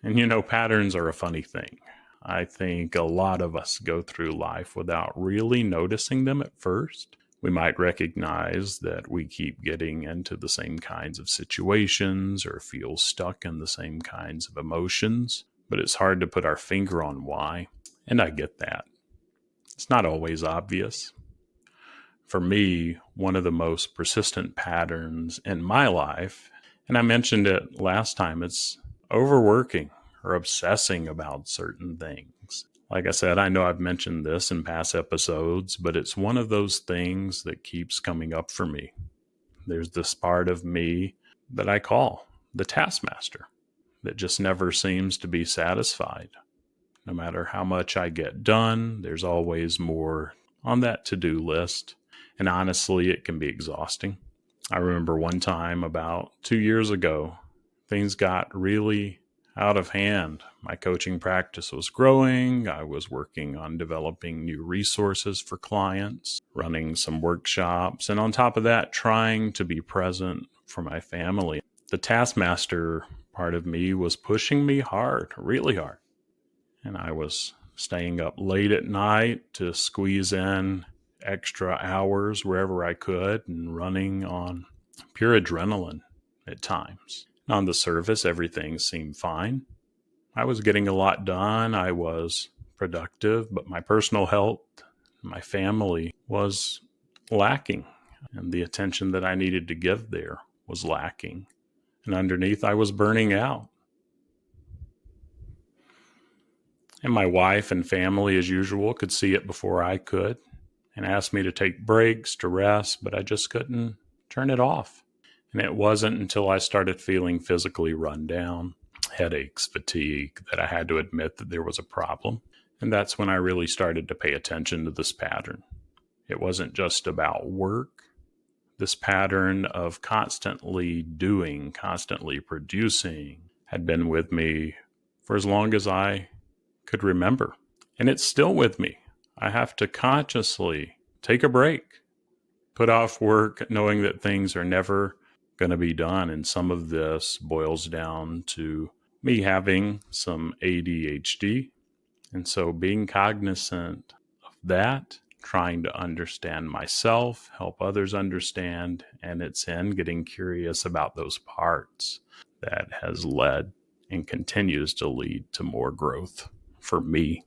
And patterns are a funny thing. I think a lot of us go through life without really noticing them at first. We might recognize that we keep getting into the same kinds of situations or feel stuck in the same kinds of emotions, but it's hard to put our finger on why. And I get that. It's not always obvious. For me, one of the most persistent patterns in my life, and I mentioned it last time, it's overworking or obsessing about certain things. Like I said, I know I've mentioned this in past episodes, but it's one of those things that keeps coming up for me. There's this part of me that I call the taskmaster that just never seems to be satisfied. No matter how much I get done, there's always more on that to-do list. And honestly, it can be exhausting. I remember one time about 2 years ago, things got really out of hand. My coaching practice was growing. I was working on developing new resources for clients, running some workshops, and on top of that, trying to be present for my family. The taskmaster part of me was pushing me hard, really hard. And I was staying up late at night to squeeze in extra hours wherever I could and running on pure adrenaline at times. On the surface, everything seemed fine. I was getting a lot done. I was productive, but my personal health, my family was lacking. And the attention that I needed to give there was lacking. And underneath, I was burning out. And my wife and family, as usual, could see it before I could and asked me to take breaks, to rest, but I just couldn't turn it off. And it wasn't until I started feeling physically run down, headaches, fatigue, that I had to admit that there was a problem. And that's when I really started to pay attention to this pattern. It wasn't just about work. This pattern of constantly doing, constantly producing had been with me for as long as I could remember. And it's still with me. I have to consciously take a break, put off work, knowing that things are never going to be done. And some of this boils down to me having some ADHD. And so being cognizant of that, trying to understand myself, help others understand, and it's in getting curious about those parts that has led and continues to lead to more growth for me.